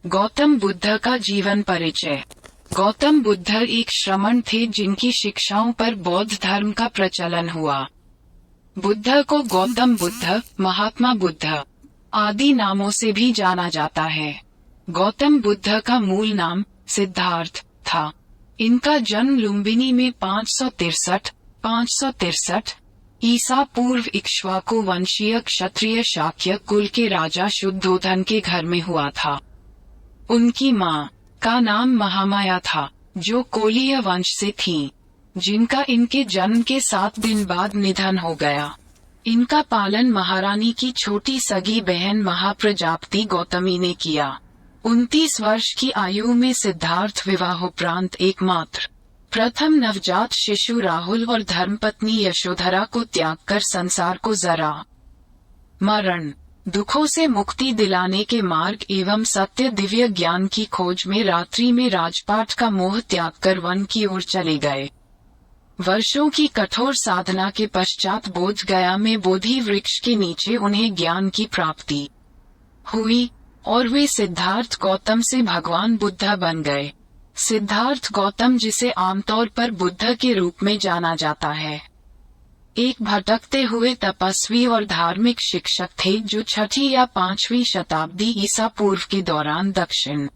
गौतम बुद्ध का जीवन परिचय। गौतम बुद्ध एक श्रमण थे जिनकी शिक्षाओं पर बौद्ध धर्म का प्रचलन हुआ। बुद्ध को गौतम बुद्ध, महात्मा बुद्ध आदि नामों से भी जाना जाता है। गौतम बुद्ध का मूल नाम सिद्धार्थ था। इनका जन्म लुम्बिनी में 563 ईसा पूर्व इक्ष्वाकु वंशीय क्षत्रिय शाक्य कुल के राजा शुद्धोधन के घर में हुआ था। उनकी मां का नाम महामाया था, जो कोलीय वंश से थी, जिनका इनके जन्म के 7 दिन बाद निधन हो गया। इनका पालन महारानी की छोटी सगी बहन महाप्रजापति गौतमी ने किया। 29 वर्ष की आयु में सिद्धार्थ विवाहोपरांत एकमात्र प्रथम नवजात शिशु राहुल और धर्मपत्नी यशोधरा को त्याग कर संसार को जरा मरण दुखों से मुक्ति दिलाने के मार्ग एवं सत्य दिव्य ज्ञान की खोज में रात्रि में राजपाट का मोह त्याग कर वन की ओर चले गए। वर्षों की कठोर साधना के पश्चात बोध गया में बोधि वृक्ष के नीचे उन्हें ज्ञान की प्राप्ति हुई और वे सिद्धार्थ गौतम से भगवान बुद्ध बन गए। सिद्धार्थ गौतम, जिसे आमतौर पर बुद्ध के रूप में जाना जाता है, एक भटकते हुए तपस्वी और धार्मिक शिक्षक थे जो 6वीं या 5वीं शताब्दी ईसा पूर्व के दौरान दक्षिण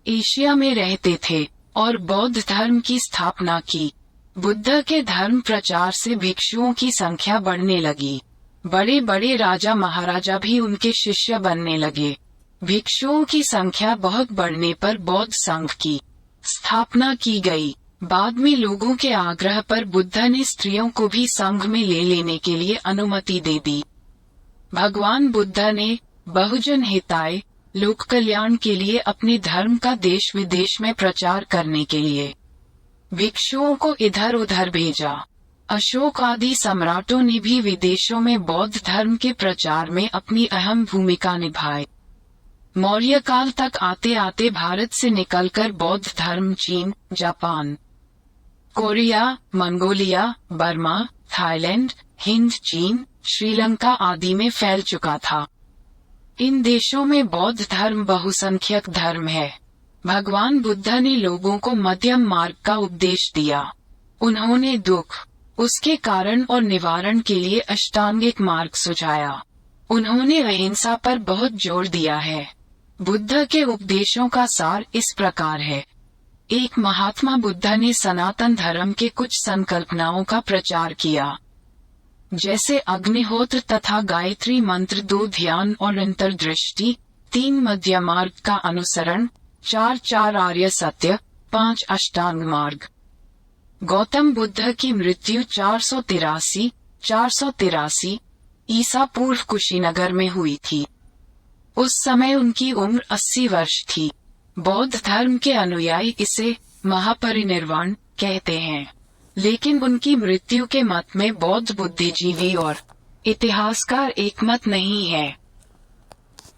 एशिया में रहते थे और बौद्ध धर्म की स्थापना की। बुद्ध के धर्म प्रचार से भिक्षुओं की संख्या बढ़ने लगी। बड़े बड़े राजा महाराजा भी उनके शिष्य बनने लगे। भिक्षुओं की संख्या बहुत बढ़ने पर बौद्ध संघ की स्थापना की गई। बाद में लोगों के आग्रह पर बुद्ध ने स्त्रियों को भी संघ में ले लेने के लिए अनुमति दे दी। भगवान बुद्ध ने बहुजन हिताय लोक कल्याण के लिए अपने धर्म का देश विदेश में प्रचार करने के लिए भिक्षुओं को इधर उधर भेजा। अशोक आदि सम्राटों ने भी विदेशों में बौद्ध धर्म के प्रचार में अपनी अहम भूमिका निभाई। मौर्य काल तक आते आते भारत से निकलकर बौद्ध धर्म चीन, Japan, Korea, Mongolia, Burma, Thailand, Hind, चीन, श्रीलंका आदि में फैल चुका था। इन देशों में बौद्ध धर्म बहुसंख्यक धर्म है। भगवान बुद्ध ने लोगों को मध्यम मार्ग का उपदेश दिया। उन्होंने दुख, उसके कारण और निवारण के लिए अष्टांगिक मार्ग सुझाया। उन्होंने अहिंसा पर बहुत जोर दिया है। बुद्ध के उपदेशों का सार इस प्रकार है। एक महात्मा बुद्ध ने सनातन धर्म के कुछ संकल्पनाओं का प्रचार किया, जैसे अग्निहोत्र तथा गायत्री मंत्र, 2 ध्यान और अंतर्दृष्टि, 3 मध्य मार्ग का अनुसरण, 4 आर्य सत्य, 5 अष्टांग मार्ग। गौतम बुद्ध की मृत्यु 483 ईसा पूर्व कुशीनगर में हुई थी। उस समय उनकी उम्र 80 वर्ष थी। बौद्ध धर्म के अनुयायी इसे महापरिनिर्वाण कहते हैं, लेकिन उनकी मृत्यु के मत में बौद्ध बुद्धिजीवी और इतिहासकार एकमत नहीं है।